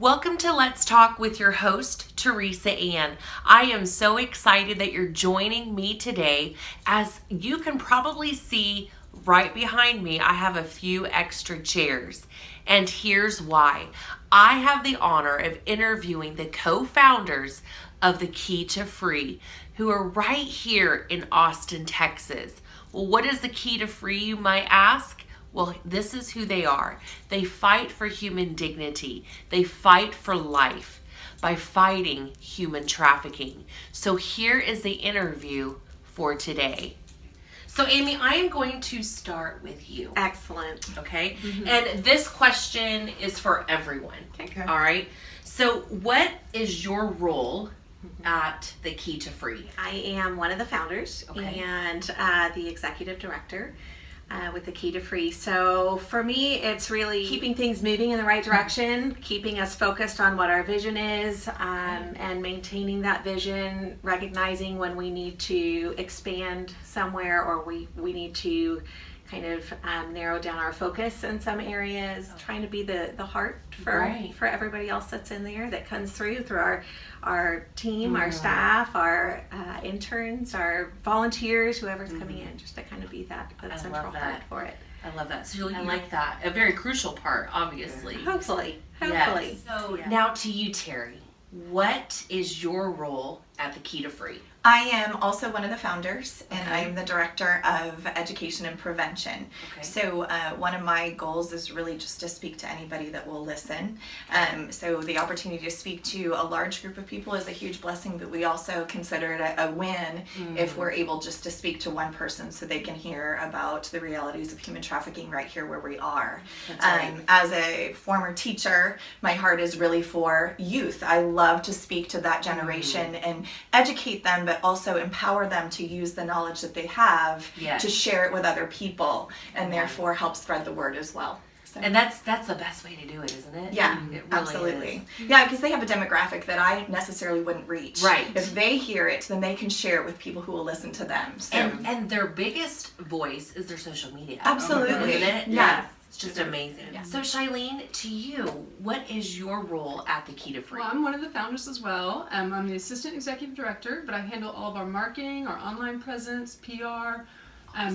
Welcome to Let's Talk with your host, Teresa Ann. I am so excited that you're joining me today. As you can probably see right behind me, I have a few extra chairs. And here's why. I have the honor of interviewing the co-founders of the Key2Free, who are right here in Austin, Texas. Well, what is the Key2Free, you might ask? Well, this is who they are. They fight for human dignity. They fight for life by fighting human trafficking. So here is the interview for today. So Amy, I am going to start with you. Excellent. Okay? Mm-hmm. And this question is for everyone. Okay. All right? So what is your role at the Key2Free? I am one of the founders and the executive director with the Key2Free. So for me, it's really keeping things moving in the right direction, keeping us focused on what our vision is, and maintaining that vision, recognizing when we need to expand somewhere or we need to kind of narrow down our focus in some areas, trying to be the heart for everybody else that's in there that comes through our team, our staff, our interns, our volunteers, whoever's coming in, just to kind of be that central heart for it. I love that. So you like that. A very crucial part, obviously. Hopefully. Yes. So now to you, Teri. What is your role at the Key2Free? I am also one of the founders, and I am the director of education and prevention. So one of my goals is really just to speak to anybody that will listen. So the opportunity to speak to a large group of people is a huge blessing, but we also consider it a win if we're able just to speak to one person so they can hear about the realities of human trafficking right here where we are. As a former teacher, my heart is really for youth. I love to speak to that generation and educate them, but also empower them to use the knowledge that they have to share it with other people, and therefore help spread the word as well. So. And that's the best way to do it, isn't it? Yeah, it really absolutely. Is. Yeah, because they have a demographic that I necessarily wouldn't reach. Right. If they hear it, then they can share it with people who will listen to them. So. And their biggest voice is their social media. Absolutely. Isn't it? Yes. It's just amazing. Yeah. So Shileen, to you, what is your role at the Key2Free? Well, I'm one of the founders as well. I'm the assistant executive director, but I handle all of our marketing, our online presence, PR,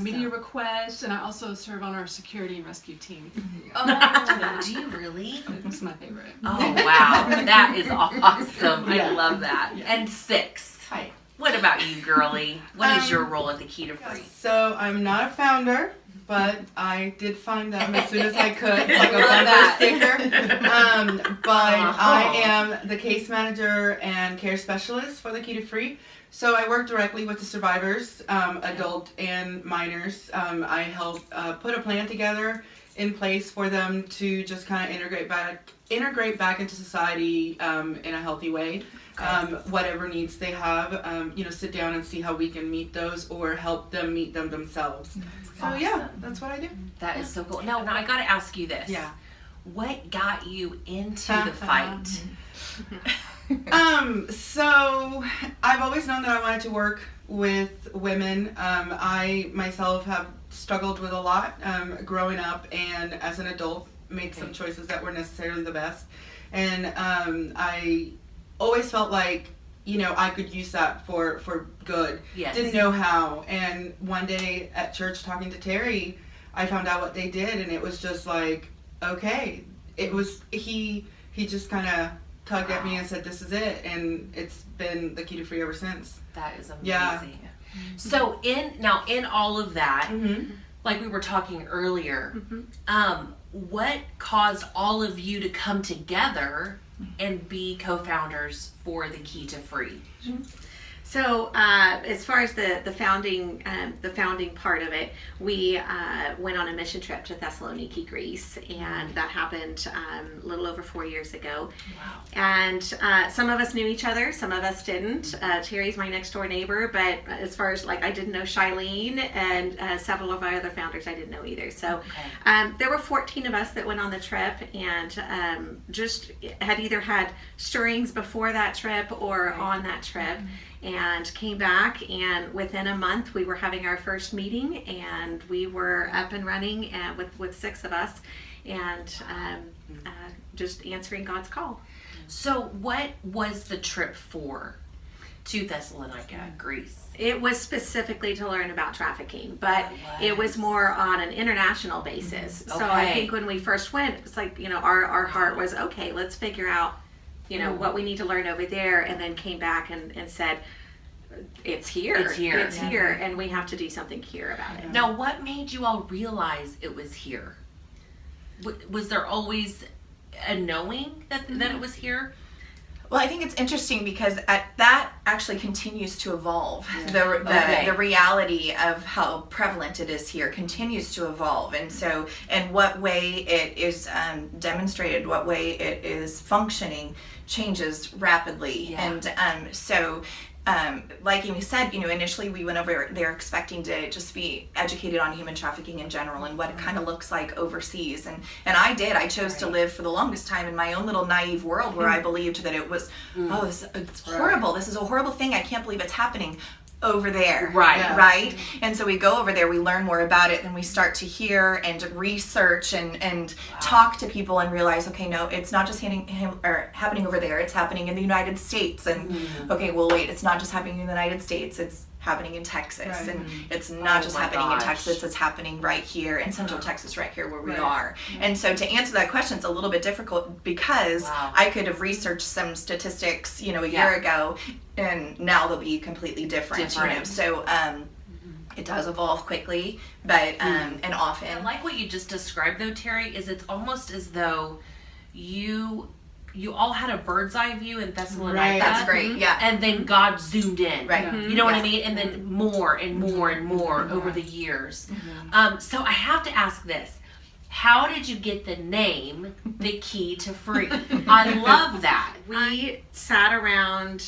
media requests, and I also serve on our security and rescue team. Oh, do you really? It's my favorite. Oh, wow. That is awesome. I love that. Yeah. And Six. Hi. What about you, girlie? What is your role at the Key2Free? So I'm not a founder, but I did find them as soon as I could, like a bumper sticker. But I am the case manager and care specialist for the Key2Free. So I work directly with the survivors, adult and minors. I help put a plan together in place for them to just kind of integrate back into society in a healthy way. Whatever needs they have, sit down and see how we can meet those or help them meet them themselves. So yeah, that's what I do. That is so cool. Now I got to ask you this. Yeah. What got you into the fight? So I've always known that I wanted to work with women. I myself have struggled with a lot growing up, and as an adult made some choices that weren't necessarily the best. And I always felt like, I could use that for good. Yes. Didn't know how. And one day at church talking to Teri, I found out what they did, and it was just like, okay. It was, he just kind of tugged at me and said, this is it. And it's been the Key2Free ever since. That is amazing. Yeah. So in all of that, like we were talking earlier, what caused all of you to come together and be co-founders for the Key2Free? So as far as the founding part of it, we went on a mission trip to Thessaloniki, Greece, and that happened a little over 4 years ago. Wow. And some of us knew each other, some of us didn't. Teri's my next door neighbor, but as far as I didn't know Shileen, and several of our other founders I didn't know either. So there were 14 of us that went on the trip, and just had either had stirrings before that trip or on that trip. And came back, and within a month we were having our first meeting, and we were up and running with 6 of us, and just answering God's call. So what was the trip for to Thessalonica, Greece? It was specifically to learn about trafficking, but it was more on an international basis. So I think when we first went, it's like, our heart was, okay, let's figure out, what we need to learn over there, and then came back and said, it's here. It's here, and we have to do something here about it. Now, what made you all realize it was here? Was there always a knowing that it was here? Well, I think it's interesting because that actually continues to evolve. The reality of how prevalent it is here continues to evolve. And so, and what way it is demonstrated, what way it is functioning changes rapidly. And like Amy said, initially we went over there expecting to just be educated on human trafficking in general and what it kind of looks like overseas. And I chose to live for the longest time in my own little naive world where I believed that it was, it's horrible. This is a horrible thing. I can't believe it's happening over there. Right? And so we go over there, we learn more about it, then we start to hear and research and talk to people and realize, okay, no, it's not just happening over there, it's happening in the United States. And okay, well, wait, it's not just happening in the United States, it's happening in Texas. And it's not just happening in Texas, it's happening right here in Central Texas, right here where we are. And so to answer that question, it's a little bit difficult because I could have researched some statistics, a year ago, and now they'll be completely different. So it does evolve quickly, but and often. I like what you just described though, Teri, is it's almost as though you all had a bird's eye view in Thessalonica. That's great, and then God zoomed in. You know what I mean? And then Mm-hmm. more and more and more over the years. So I have to ask this. How did you get the name, the Key2Free? I love that. We sat around...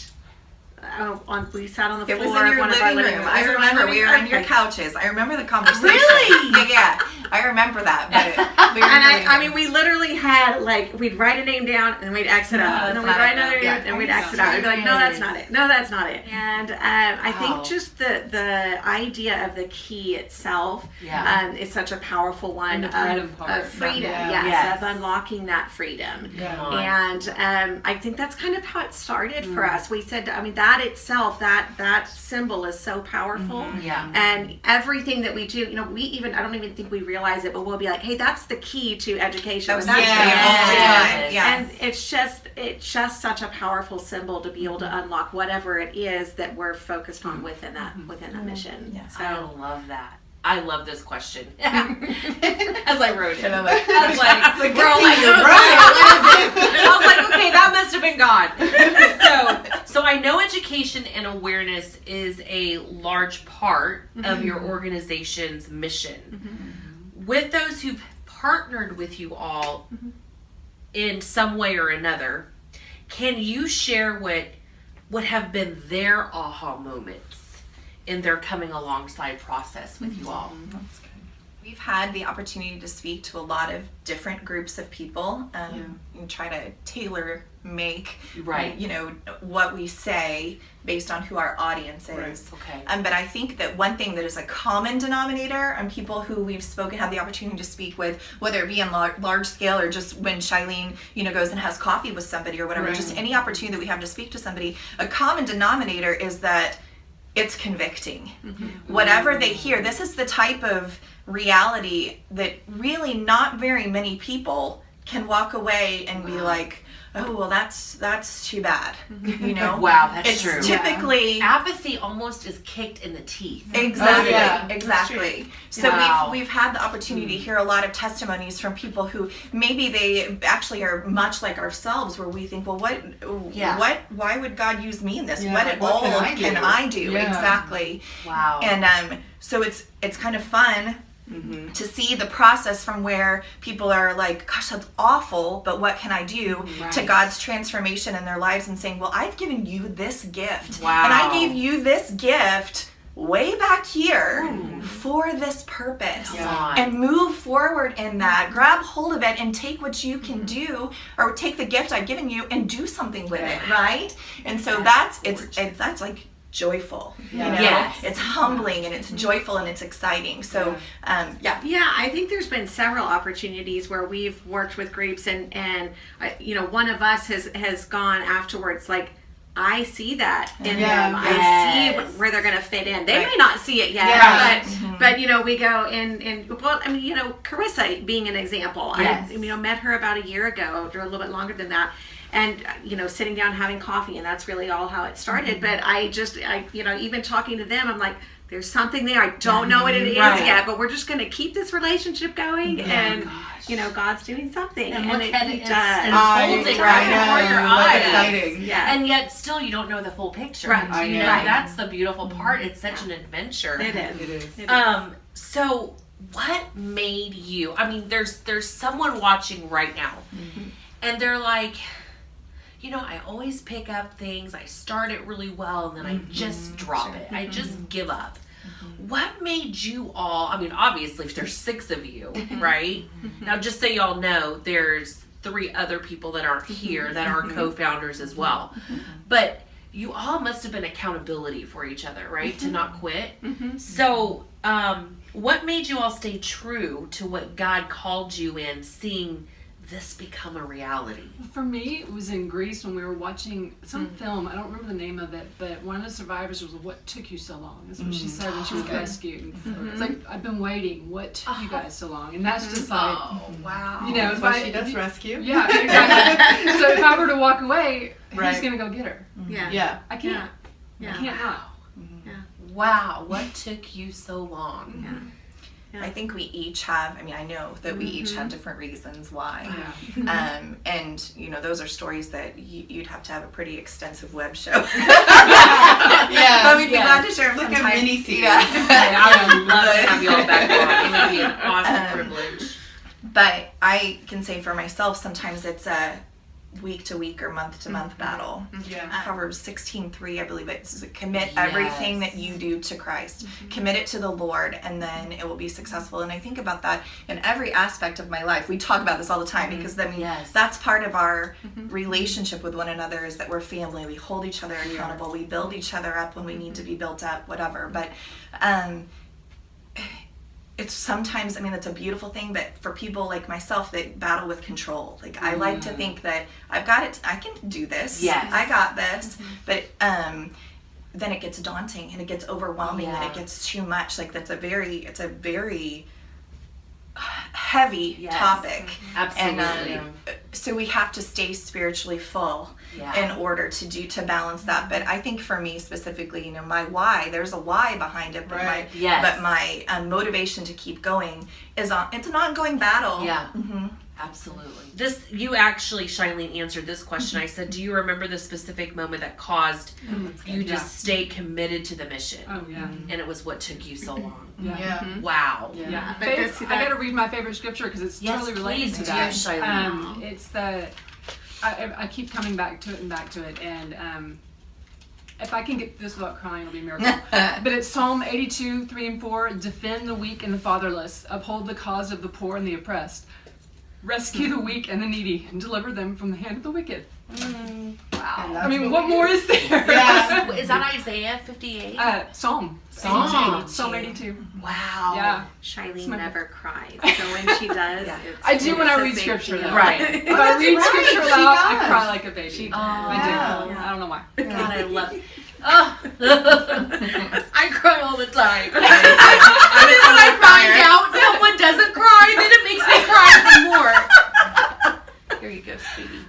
we sat on the floor. It was in your living room. I remember we were on your couches. I remember the conversation. Really? Yeah, I remember that. But we were we literally had we'd write a name down and then we'd exit out, and then we'd write another name and we'd exit out. We'd be like, no, that's not it. No, that's not it. And I think just the idea of the key itself is such a powerful one of freedom. Of unlocking that freedom. And I think that's kind of how it started for us. We said, that itself, that symbol is so powerful. And everything that we do, I don't even think we realize it, but we'll be like, hey, that's the key to education. All the time. And it's just such a powerful symbol to be able to unlock whatever it is that we're focused on within that mission. So I love that. I love this question. As I wrote it. And I was like, we're all like, I was like, okay, that must have been God. So I know education and awareness is a large part of your organization's mission. With those who've partnered with you all in some way or another, can you share what have been their aha moments in their coming alongside process with you all? That's good. We've had the opportunity to speak to a lot of different groups of people and try to tailor make what we say based on who our audience is. But I think that one thing that is a common denominator on people who we've had the opportunity to speak with, whether it be on large scale or just when Shileen goes and has coffee with somebody or whatever, just any opportunity that we have to speak to somebody, a common denominator is that it's convicting. Whatever they hear, this is the type of reality that really not very many people can walk away and be like, oh, well, that's too bad. Wow, that's it's true. Typically, apathy almost is kicked in the teeth. Exactly. So we've had the opportunity to hear a lot of testimonies from people who maybe they actually are much like ourselves, where we think, well, why would God use me in this? What can I do? Exactly. Wow. And so it's kind of fun. To see the process from where people are like, gosh, that's awful, but what can I do? To God's transformation in their lives and saying, well, I've given you this gift. Wow. And I gave you this gift way back here for this purpose. And move forward in that. Grab hold of it and take what you can do, or take the gift I've given you and do something with it, right? And so that's like joyful. Yeah. You know, Yes. it's humbling and it's joyful and it's exciting. So, Yeah, I think there's been several opportunities where we've worked with groups and you know, one of us has gone afterwards like, I see that in them. I see where they're going to fit in. They may not see it yet, but you know, we go and well, I mean, you know, Carissa being an example. Yes. I you know, met her about a year ago, or a little bit longer than that. And, you know, sitting down having coffee, and that's really all how it started. But I you know, even talking to them, I'm like, there's something there. I don't know what it is yet, but we're just going to keep this relationship going. And, you know, God's doing something. And look at it, He it's does. unfolding right before your That's eyes. exciting. Yeah. And yet still you don't know the full picture. Right. You know, Right. that's the beautiful part. It's such an adventure. It is. It is. It is. So what made you, I mean, there's someone watching right now and they're like, you know, I always pick up things, I start it really well, and then I just drop it. I just give up. What made you all, I mean, obviously, if there's 6 of you, right? Now, just so y'all know, there's 3 other people that aren't here that are co-founders as well. But you all must have been accountability for each other, right? To not quit. So, what made you all stay true to what God called you in, seeing this become a reality? For me, it was in Greece when we were watching some film. I don't remember the name of it, but one of the survivors was, "What took you so long?" Is what she said when she was rescued. It's like, I've been waiting. What took you guys so long? And that's just like, Wow. you know, That's if why she does rescue. Yeah, exactly. So if I were to walk away, Right. who's gonna go get her? Yeah. I can't. Yeah. I can't not. Wow, what took you so long? Yeah. I think we each have, I mean, I know that we each have different reasons why. Yeah. And, you know, those are stories that you'd have to have a pretty extensive web show. Yeah. But we'd be glad to share them Like a sometime. mini-series. Yeah. I would love to have you all back on. It would be an awesome privilege. But I can say for myself, sometimes it's a week to week or month to month battle. Yeah. Proverbs 16:3, I believe it's commit everything that you do to Christ. Commit it to the Lord, and then it will be successful. And I think about that in every aspect of my life. We talk about this all the time because I mean that's part of our relationship with one another, is that we're family. We hold each other accountable. We build each other up when we need to be built up, whatever. But it's sometimes, I mean, it's a beautiful thing, but for people like myself that battle with control, like I like to think that I've got it, I can do this. Yes. I got this. But then it gets daunting and it gets overwhelming and it gets too much. Like it's a very heavy topic. Absolutely. And so we have to stay spiritually full in order to balance that. But I think for me specifically, you know, my why, there's a why behind it, but my motivation to keep going is it's an ongoing battle. Yeah. Absolutely. This, you actually, Shileen, answered this question. I said, do you remember the specific moment that caused you to stay committed to the mission? Oh, yeah. And it was what took you so long. Yeah. Wow. Yeah. But I gotta read my favorite scripture because it's totally related to that. Shileen. It's the, I keep coming back to it, and if I can get this without crying, it'll be a miracle. But it's Psalm 82, 3 and 4. Defend the weak and the fatherless. Uphold the cause of the poor and the oppressed. Rescue the weak and the needy, and deliver them from the hand of the wicked. Wow. I mean, what more is there? Yeah. Is that Isaiah 58? Psalm 82. Wow. Yeah. Shileen never cries, so when she does, it's, I do when I it's a read big scripture, deal. though. Right. If I read scripture She aloud, I does. cry like a baby. I do. Yeah. I don't know why. God, I love it. Oh. I cry all the time. And then when I find out someone doesn't cry, then it makes me cry even more. Here you go, sweetie.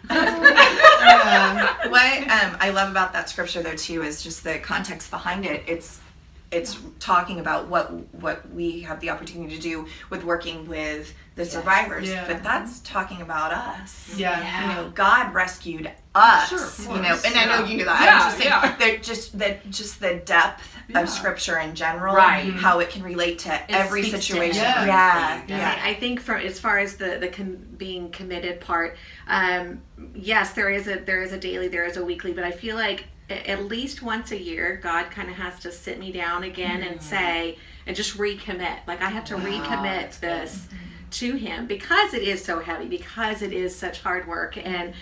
What I love about that scripture though too is just the context behind it. It's talking about what we have the opportunity to do with working with the survivors, but that's talking about us. Yeah. You know, God rescued us. Sure, you know, and I know you knew that. Yeah, I'm just saying that just the depth of scripture in general, how it can relate to every speaks to situation. everything. I think for as far as the being committed part, yes, there is a daily, there is a weekly, but I feel like at least once a year, God kind of has to sit me down again and say, and just recommit. Like I have to recommit this to Him because it is so heavy, because it is such hard work, and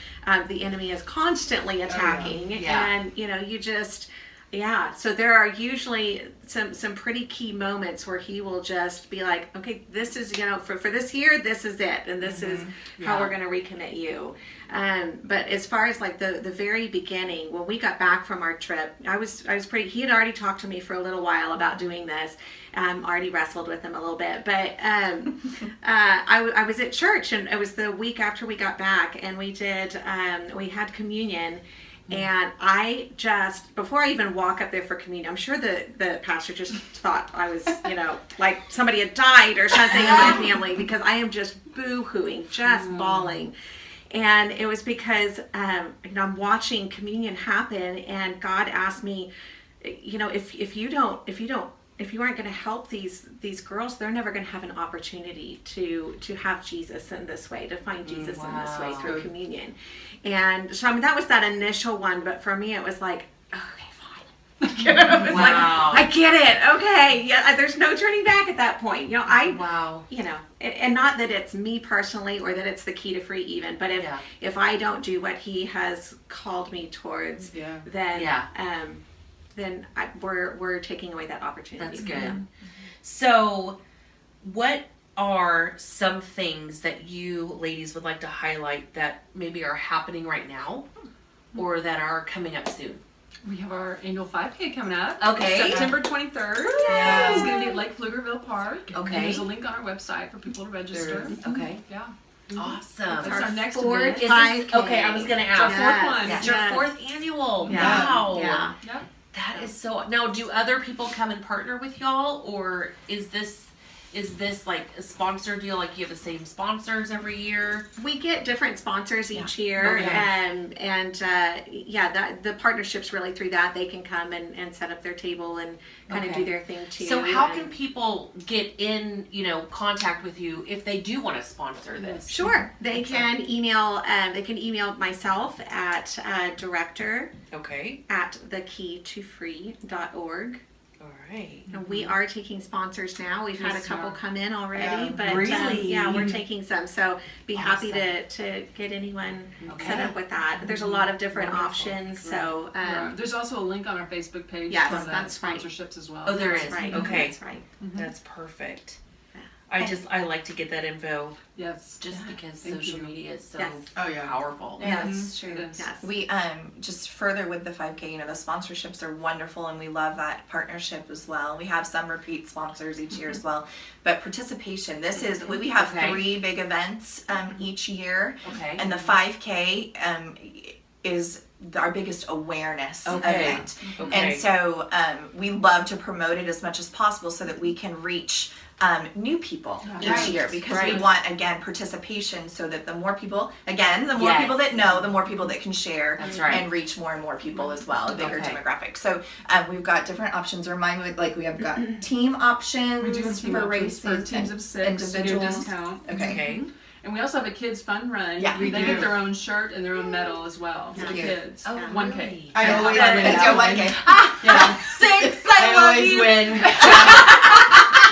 the enemy is constantly attacking, and you know, you just. Yeah, so there are usually some pretty key moments where he will just be like, okay, this is, for this year, this is it, and this is how we're going to recommit you. But as far as like the very beginning, when we got back from our trip, I was he had already talked to me for a little while about doing this. Already wrestled with him a little bit, but I was at church, and it was the week after we got back, and we had communion. And I just, before I even walk up there for communion, I'm sure the pastor just thought I was, like somebody had died or something in my family, because I am just boo-hooing, just bawling. And it was because I'm watching communion happen, and God asked me, if you aren't going to help these girls, they're never going to have an opportunity to have Jesus in this way, to find Jesus in this way through communion. And so, that was that initial one, but for me, it was like, okay, fine. It was like, I get it. Okay. Yeah. There's no turning back at that point. And not that it's me personally or that it's the Key2Free even, but if I don't do what he has called me towards, then we're taking away that opportunity. That's good. So, what are some things that you ladies would like to highlight that maybe are happening right now or that are coming up soon? We have our annual 5K coming up. Okay. September 23rd. Yeah. It's going to be at Lake Pflugerville Park. Okay. And there's a link on our website for people to register. Okay. Yeah. Awesome. That's our next fourth event. Is this, okay, I was going to It's our ask. fourth one. It's your fourth annual. Yeah. Wow. Yeah. Yep. That is so. Now, do other people come and partner with y'all, or is this like a sponsor deal? Like you have the same sponsors every year? We get different sponsors each year, Okay. The partnership's really through that. They can come and set up their table and kind of do their thing too. So how can people get in, contact with you if they do want to sponsor this? Sure, they can email. They can email myself at director Okay. at thekey2free.org. All right. And we are taking sponsors now. We've had a Yes, couple we are. come in already, Yeah. but Really? we're taking some. So be happy Awesome. to get anyone Okay. set up with that. There's a lot of different Wonderful. options. So There's also a link on our Facebook page Yes, for the that's right. sponsorships as well. Oh, there that's is. right. Okay. That's right. That's perfect. Yeah. I like to get that info Yes. just because Thank social you. media is so Yes. Oh, yeah. powerful. Yeah, that's true. It is. Yes. We just further with the 5K, the sponsorships are wonderful, and we love that partnership as well. We have some repeat sponsors each year as well, but participation. This is we have Okay. 3 big events each year, Okay. and the 5K is our biggest awareness Okay. event, Okay. and so we love to promote it as much as possible so that we can reach new people each Right, year, because we right. want, again, participation, so that the more people, the more Yes. people that know, the more people that can share That's right. and reach more and more people as well, a bigger Okay. demographic. So we've got different options. Remind me, we have got team options We do have team for options races for teams and of 6. individuals. You get a discount. Okay. Okay. And we also have a kids fun run. Yeah, we they do. get their own shirt and their own medal as well for the Cute. kids. Oh, 1K. really? I always Yeah, win it's that your one. 1K. Yeah. Six, I I love always you. win.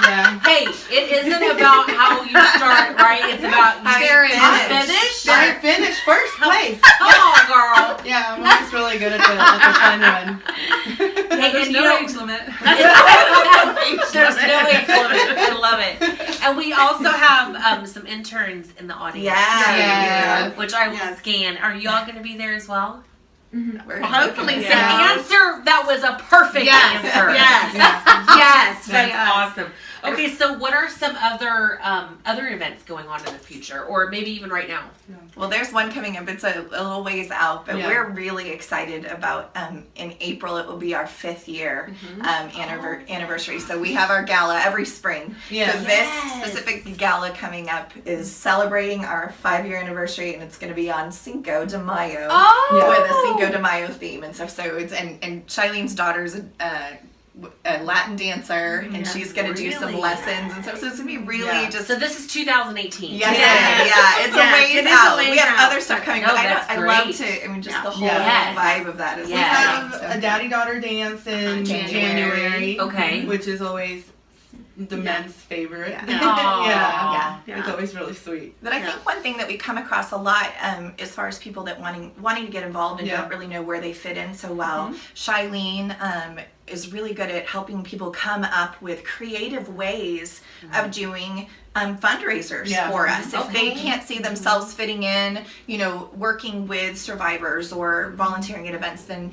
Yeah. Hey, it isn't about how you start, right? It's about How you very finish. finish. I finished first place. Come on, girl. Yeah, I'm always really good at the fun run. Hey, There's and no you know- age limit. There's no age limit. I love it. And we also have some interns in the audience. Yeah. Yeah. Which I will Yes. scan. Are y'all going to be there as well? We're Hopefully looking The at so. answer, that was a perfect Yes. answer. Yes. Yeah. Yes. That's yes. awesome. Okay, so what are some other events going on in the future, or maybe even right now? Well, there's one coming up. It's a little ways out, but Yeah. we're really excited about. In April, it will be our 5th year anniversary. So we have our gala every spring. Yes. So this specific gala coming up is celebrating our 5-year anniversary, and it's going to be on Cinco de Mayo with a Cinco de Mayo theme and stuff. So it's and Shileen's daughter's a Latin dancer, and she's going to do some Really? lessons and stuff. So it's going to be really Yeah. just. So this is 2018. Yes, Yes. yeah, it's Yes, a ways it is a out. ways We have out. other stuff coming, No, but that's I love great. to. I mean, just Yeah. the whole Yes. vibe of that is. We Yes. have a daddy-daughter dance in January. Okay. Which is always the men's favorite. Yeah. Aw. Yeah. Yeah. It's always really sweet. But I think one thing that we come across a lot, as far as people that wanting to get involved and don't really know where they fit in so well, Shileen is really good at helping people come up with creative ways of doing fundraisers for us. If they can't see themselves fitting in, working with survivors or volunteering at events, then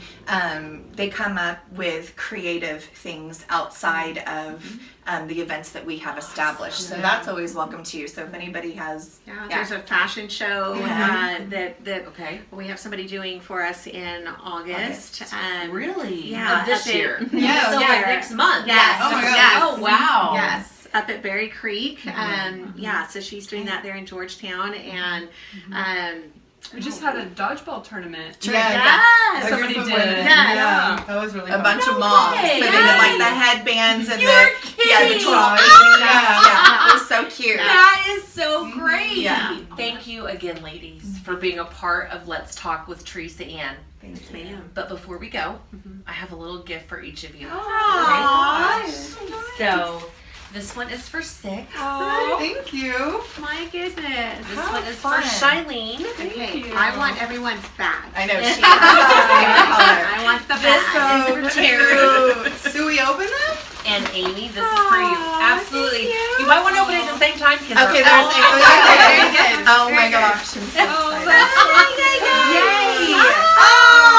they come up with creative things outside of the events that we have established. So that's always welcome too. So if anybody has, there's a fashion show that we have somebody doing for us in August. Really? Yeah, This year. Yeah. So like next month. Yes. Oh my God. Yes. Oh wow. Yes. Up at Berry Creek. So she's doing that there in Georgetown, and We just had a dodgeball tournament. yes. Somebody Yes. did. Yeah. That was really a fun. bunch of moms. way. So they did like the headbands and the kidding. toys. It was so cute. That is so great. Yeah. Thank you again, ladies, for being a part of Let's Talk with Teresa Ann. Thanks, ma'am. But before we go, I have a little gift for each of you. Aww. So this one is for Six. Oh, thank you. My goodness. This How one is fun. for Shilene. Okay, you. I want everyone's bag. I know she has I want the This bag. is for Terry. Do we open them? And Amy, this is for you. Absolutely. You might want to open it at the same time. Okay, they're there's all- very good. Oh my gosh, I'm so excited. Yay!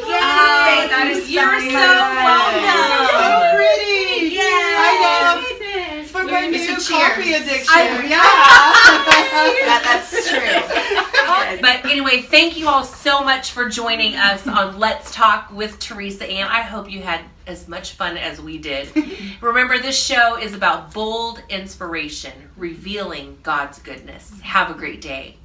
Yay! That is You're so so welcome. So pretty. Yay! I know. It's for my It's a new cheers. coffee addiction. That's true. But anyway, thank you all so much for joining us on Let's Talk with Teresa Ann. I hope you had as much fun as we did. Remember, this show is about bold inspiration, revealing God's goodness. Have a great day.